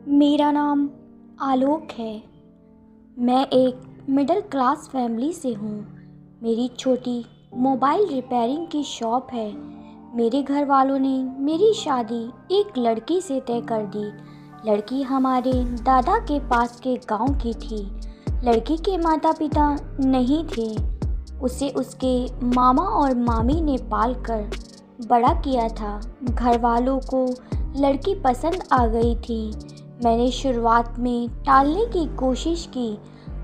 मेरा नाम आलोक है। मैं एक मिडिल क्लास फैमिली से हूँ। मेरी छोटी मोबाइल रिपेयरिंग की शॉप है। मेरे घर वालों ने मेरी शादी एक लड़की से तय कर दी। लड़की हमारे दादा के पास के गांव की थी। लड़की के माता पिता नहीं थे। उसे उसके मामा और मामी ने पाल कर बड़ा किया था। घर वालों को लड़की पसंद आ गई थी। मैंने शुरुआत में टालने की कोशिश की।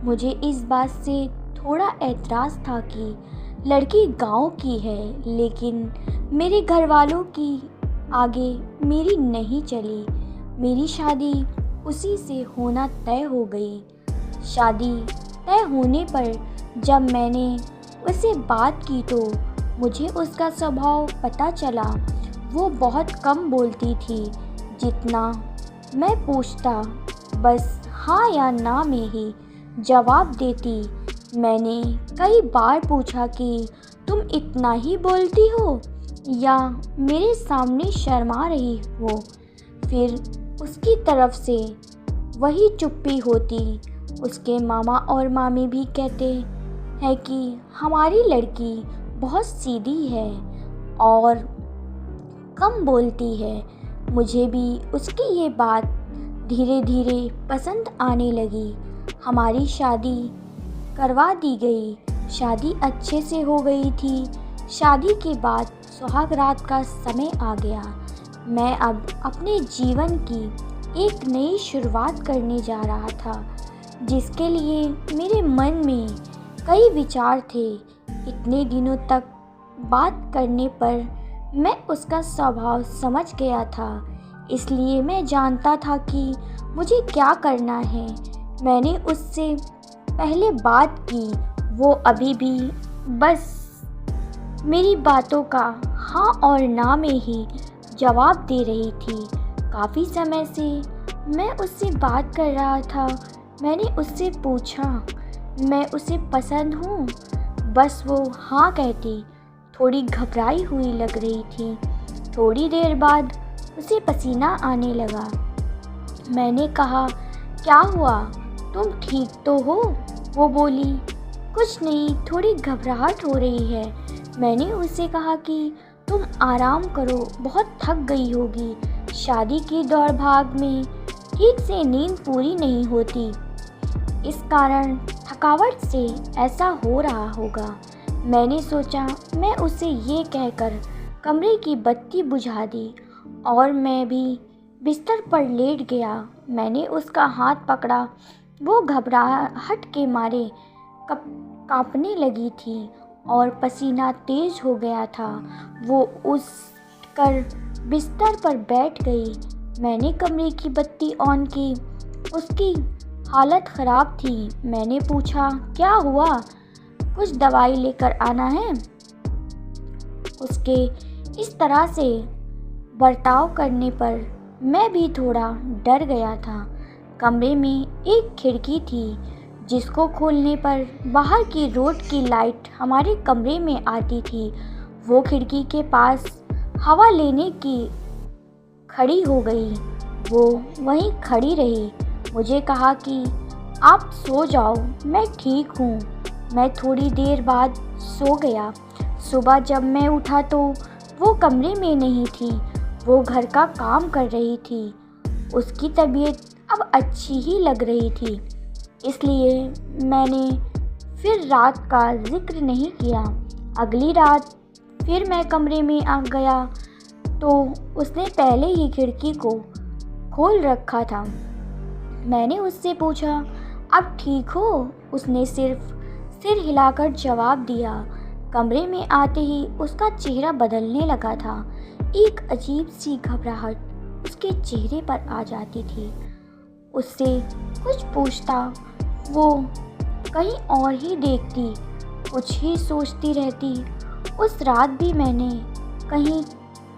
मुझे इस बात से थोड़ा ऐतराज़ था कि लड़की गांव की है, लेकिन मेरे घर वालों की आगे मेरी नहीं चली। मेरी शादी उसी से होना तय हो गई। शादी तय होने पर जब मैंने उससे बात की तो मुझे उसका स्वभाव पता चला। वो बहुत कम बोलती थी। जितना मैं पूछता बस हाँ या ना में ही जवाब देती। मैंने कई बार पूछा कि तुम इतना ही बोलती हो या मेरे सामने शर्मा रही हो। फिर उसकी तरफ से वही चुप्पी होती। उसके मामा और मामी भी कहते हैं कि हमारी लड़की बहुत सीधी है और कम बोलती है। मुझे भी उसकी ये बात धीरे धीरे पसंद आने लगी। हमारी शादी करवा दी गई। शादी अच्छे से हो गई थी। शादी के बाद सुहाग रात का समय आ गया। मैं अब अपने जीवन की एक नई शुरुआत करने जा रहा था, जिसके लिए मेरे मन में कई विचार थे। इतने दिनों तक बात करने पर मैं उसका स्वभाव समझ गया था, इसलिए मैं जानता था कि मुझे क्या करना है। मैंने उससे पहले बात की। वो अभी भी बस मेरी बातों का हाँ और ना में ही जवाब दे रही थी। काफ़ी समय से मैं उससे बात कर रहा था। मैंने उससे पूछा, मैं उसे पसंद हूँ? बस वो हाँ कहती। थोड़ी घबराई हुई लग रही थी। थोड़ी देर बाद उसे पसीना आने लगा। मैंने कहा, क्या हुआ, तुम ठीक तो हो? वो बोली, कुछ नहीं, थोड़ी घबराहट हो रही है। मैंने उससे कहा कि तुम आराम करो, बहुत थक गई होगी। शादी की दौड़ भाग में ठीक से नींद पूरी नहीं होती, इस कारण थकावट से ऐसा हो रहा होगा। मैंने सोचा मैं उसे ये कहकर कमरे की बत्ती बुझा दी और मैं भी बिस्तर पर लेट गया। मैंने उसका हाथ पकड़ा। वो घबराहट के मारे कांपने लगी थी और पसीना तेज हो गया था। वो उठ कर बिस्तर पर बैठ गई। मैंने कमरे की बत्ती ऑन की। उसकी हालत ख़राब थी। मैंने पूछा, क्या हुआ, कुछ दवाई लेकर आना है? उसके इस तरह से बर्ताव करने पर मैं भी थोड़ा डर गया था। कमरे में एक खिड़की थी, जिसको खोलने पर बाहर की रोड की लाइट हमारे कमरे में आती थी। वो खिड़की के पास हवा लेने की खड़ी हो गई। वो वहीं खड़ी रही। मुझे कहा कि आप सो जाओ, मैं ठीक हूँ। मैं थोड़ी देर बाद सो गया। सुबह जब मैं उठा तो वो कमरे में नहीं थी। वो घर का काम कर रही थी। उसकी तबीयत अब अच्छी ही लग रही थी, इसलिए मैंने फिर रात का जिक्र नहीं किया। अगली रात फिर मैं कमरे में आ गया तो उसने पहले ही खिड़की को खोल रखा था। मैंने उससे पूछा, अब ठीक हो? उसने सिर्फ सिर हिलाकर जवाब दिया। कमरे में आते ही उसका चेहरा बदलने लगा था। एक अजीब सी घबराहट उसके चेहरे पर आ जाती थी। उससे कुछ पूछता, वो कहीं और ही देखती, कुछ ही सोचती रहती। उस रात भी मैंने कहीं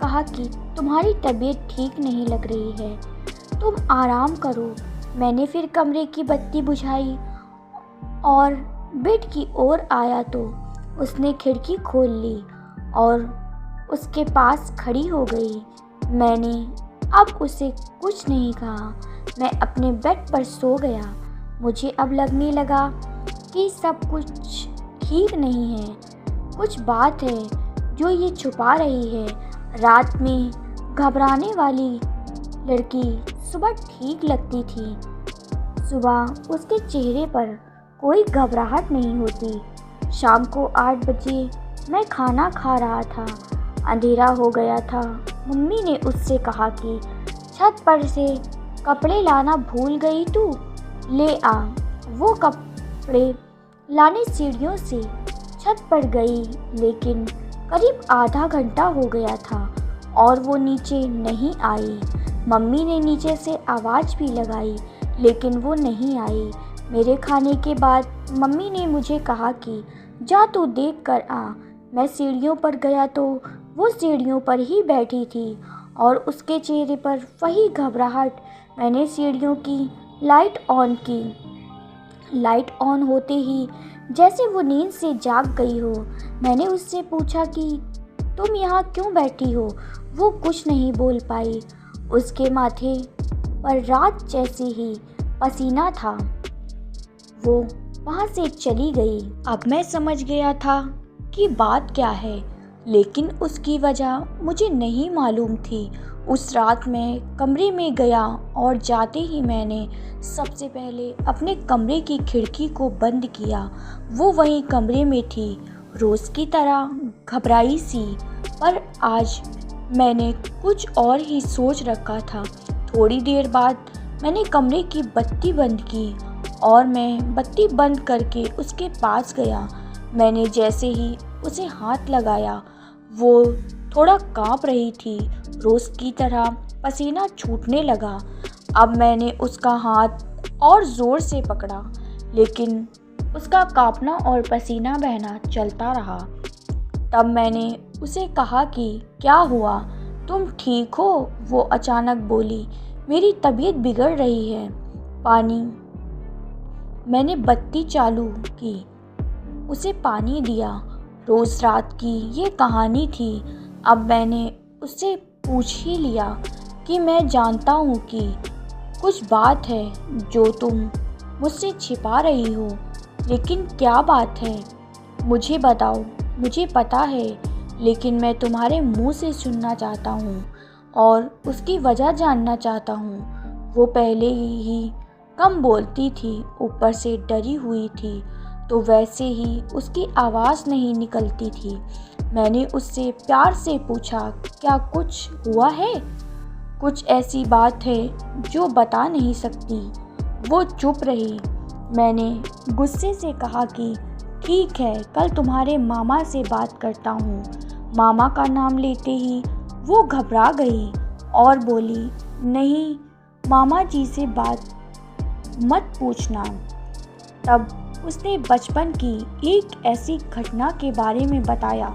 कहा कि तुम्हारी तबीयत ठीक नहीं लग रही है, तुम आराम करो। मैंने फिर कमरे की बत्ती बुझाई और बेड की ओर आया तो उसने खिड़की खोल ली और उसके पास खड़ी हो गई। मैंने अब उसे कुछ नहीं कहा। मैं अपने बेड पर सो गया। मुझे अब लगने लगा कि सब कुछ ठीक नहीं है। कुछ बात है जो ये छुपा रही है। रात में घबराने वाली लड़की सुबह ठीक लगती थी। सुबह उसके चेहरे पर कोई घबराहट नहीं होती। शाम को 8 बजे मैं खाना खा रहा था। अंधेरा हो गया था। मम्मी ने उससे कहा कि छत पर से कपड़े लाना भूल गई तू, ले आ। वो कपड़े लाने सीढ़ियों से छत पर गई, लेकिन करीब आधा घंटा हो गया था और वो नीचे नहीं आई। मम्मी ने नीचे से आवाज़ भी लगाई, लेकिन वो नहीं आई। मेरे खाने के बाद मम्मी ने मुझे कहा कि जा तू देख कर आ। मैं सीढ़ियों पर गया तो वो सीढ़ियों पर ही बैठी थी और उसके चेहरे पर वही घबराहट। मैंने सीढ़ियों की लाइट ऑन की। लाइट ऑन होते ही जैसे वो नींद से जाग गई हो। मैंने उससे पूछा कि तुम यहाँ क्यों बैठी हो। वो कुछ नहीं बोल पाई। उसके माथे पर रात जैसे ही पसीना था। वो वहाँ से चली गई। अब मैं समझ गया था कि बात क्या है, लेकिन उसकी वजह मुझे नहीं मालूम थी। उस रात मैं कमरे में गया और जाते ही मैंने सबसे पहले अपने कमरे की खिड़की को बंद किया। वो वहीं कमरे में थी, रोज़ की तरह घबराई सी। पर आज मैंने कुछ और ही सोच रखा था। थोड़ी देर बाद मैंने कमरे की बत्ती बंद की और मैं बत्ती बंद करके उसके पास गया। मैंने जैसे ही उसे हाथ लगाया, वो थोड़ा कांप रही थी। रोज़ की तरह पसीना छूटने लगा। अब मैंने उसका हाथ और ज़ोर से पकड़ा, लेकिन उसका कांपना और पसीना बहना चलता रहा। तब मैंने उसे कहा कि क्या हुआ, तुम ठीक हो? वो अचानक बोली, मेरी तबीयत बिगड़ रही है। पानी। मैंने बत्ती चालू की, उसे पानी दिया। रोज़ रात की ये कहानी थी। अब मैंने उससे पूछ ही लिया कि मैं जानता हूँ कि कुछ बात है जो तुम मुझसे छिपा रही हो, लेकिन क्या बात है मुझे बताओ। मुझे पता है, लेकिन मैं तुम्हारे मुंह से सुनना चाहता हूँ और उसकी वजह जानना चाहता हूँ। वो पहले ही कम बोलती थी, ऊपर से डरी हुई थी, तो वैसे ही उसकी आवाज़ नहीं निकलती थी। मैंने उससे प्यार से पूछा, क्या कुछ हुआ है? कुछ ऐसी बात है जो बता नहीं सकती। वो चुप रही। मैंने गुस्से से कहा कि ठीक है, कल तुम्हारे मामा से बात करता हूँ। मामा का नाम लेते ही वो घबरा गई और बोली, नहीं, मामा जी से बात मत पूछना। तब उसने बचपन की एक ऐसी घटना के बारे में बताया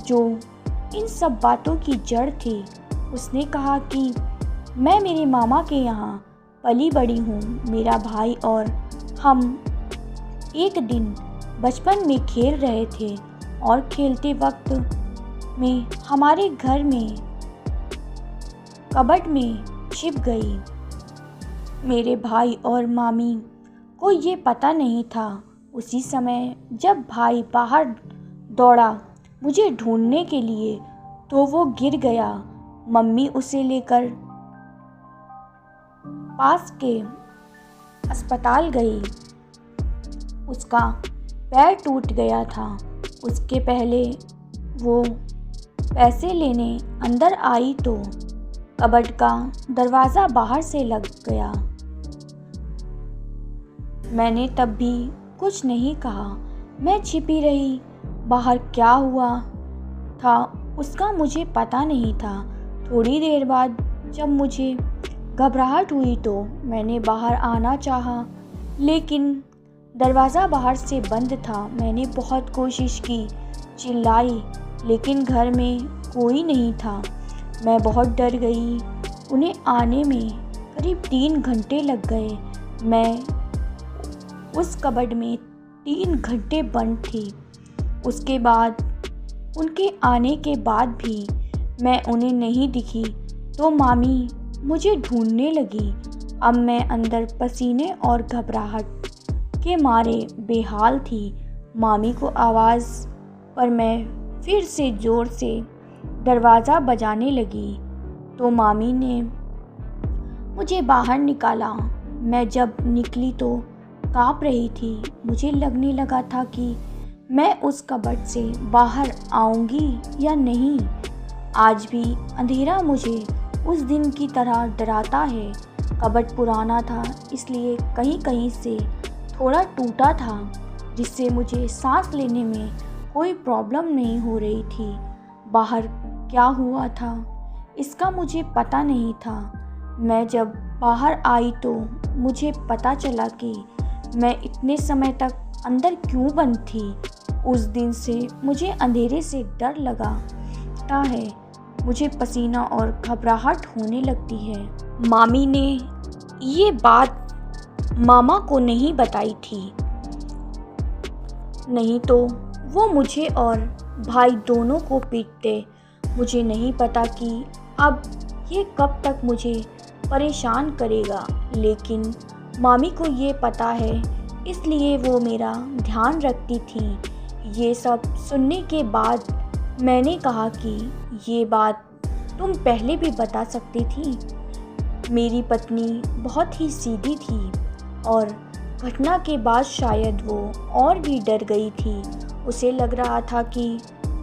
जो इन सब बातों की जड़ थी। उसने कहा कि मैं मेरे मामा के यहाँ पली बड़ी हूँ। मेरा भाई और हम एक दिन बचपन में खेल रहे थे और खेलते वक्त में हमारे घर में कबर्ड में छिप गई। मेरे भाई और मामी को ये पता नहीं था। उसी समय जब भाई बाहर दौड़ा मुझे ढूंढने के लिए, तो वो गिर गया। मम्मी उसे लेकर पास के अस्पताल गई। उसका पैर टूट गया था। उसके पहले वो पैसे लेने अंदर आई तो कबर्ड का दरवाज़ा बाहर से लग गया। मैंने तब भी कुछ नहीं कहा। मैं छिपी रही। बाहर क्या हुआ था उसका मुझे पता नहीं था। थोड़ी देर बाद जब मुझे घबराहट हुई तो मैंने बाहर आना चाहा, लेकिन दरवाज़ा बाहर से बंद था। मैंने बहुत कोशिश की, चिल्लाई, लेकिन घर में कोई नहीं था। मैं बहुत डर गई। उन्हें आने में करीब 3 घंटे लग गए। मैं उस कबर्ड में 3 घंटे बंद थी। उसके बाद उनके आने के बाद भी मैं उन्हें नहीं दिखी तो मामी मुझे ढूंढने लगी अब मैं अंदर पसीने और घबराहट के मारे बेहाल थी। मामी को आवाज़ पर मैं फिर से ज़ोर से दरवाज़ा बजाने लगी तो मामी ने मुझे बाहर निकाला। मैं जब निकली तो काँप रही थी। मुझे लगने लगा था कि मैं उस कबर्ड से बाहर आऊँगी या नहीं। आज भी अंधेरा मुझे उस दिन की तरह डराता है। कबर्ड पुराना था, इसलिए कहीं कहीं से थोड़ा टूटा था, जिससे मुझे सांस लेने में कोई प्रॉब्लम नहीं हो रही थी। बाहर क्या हुआ था इसका मुझे पता नहीं था। मैं जब बाहर आई तो मुझे पता चला कि मैं इतने समय तक अंदर क्यों बंद थी। उस दिन से मुझे अंधेरे से डर लगता है। मुझे पसीना और घबराहट होने लगती है। मामी ने ये बात मामा को नहीं बताई थी, नहीं तो वो मुझे और भाई दोनों को पीटते। मुझे नहीं पता कि अब ये कब तक मुझे परेशान करेगा, लेकिन मामी को ये पता है, इसलिए वो मेरा ध्यान रखती थी। ये सब सुनने के बाद मैंने कहा कि ये बात तुम पहले भी बता सकती थी। मेरी पत्नी बहुत ही सीधी थी और घटना के बाद शायद वो और भी डर गई थी। उसे लग रहा था कि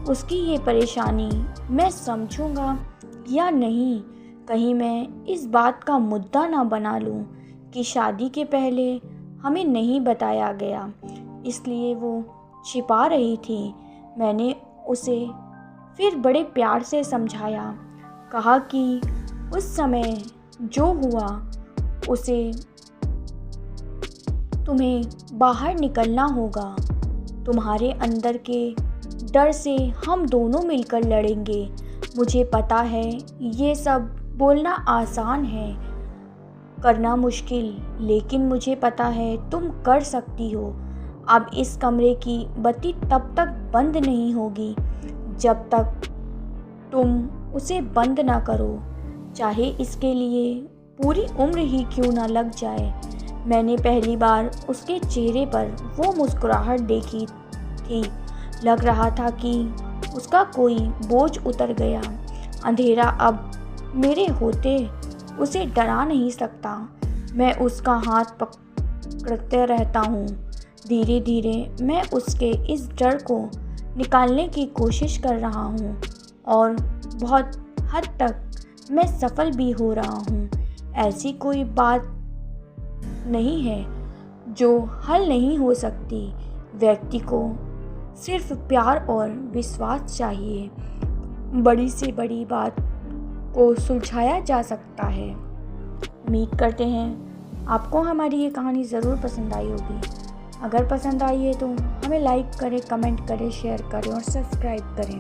उसकी ये परेशानी मैं समझूंगा या नहीं। कहीं मैं इस बात का मुद्दा ना बना लूं कि शादी के पहले हमें नहीं बताया गया, इसलिए वो छिपा रही थी। मैंने उसे फिर बड़े प्यार से समझाया, कहा कि उस समय जो हुआ उसे तुम्हें बाहर निकलना होगा। तुम्हारे अंदर के डर से हम दोनों मिलकर लड़ेंगे। मुझे पता है ये सब बोलना आसान है, करना मुश्किल, लेकिन मुझे पता है तुम कर सकती हो। अब इस कमरे की बत्ती तब तक बंद नहीं होगी जब तक तुम उसे बंद ना करो, चाहे इसके लिए पूरी उम्र ही क्यों ना लग जाए। मैंने पहली बार उसके चेहरे पर वो मुस्कुराहट देखी थी। लग रहा था कि उसका कोई बोझ उतर गया। अंधेरा अब मेरे होते उसे डरा नहीं सकता। मैं उसका हाथ पकड़ते रहता हूँ। धीरे धीरे मैं उसके इस डर को निकालने की कोशिश कर रहा हूँ और बहुत हद तक मैं सफल भी हो रहा हूँ। ऐसी कोई बात नहीं है जो हल नहीं हो सकती। व्यक्ति को सिर्फ प्यार और विश्वास चाहिए। बड़ी से बड़ी बात को सुलझाया जा सकता है। उम्मीद करते हैं आपको हमारी ये कहानी ज़रूर पसंद आई होगी। अगर पसंद आई है तो हमें लाइक करें, कमेंट करें, शेयर करें और सब्सक्राइब करें।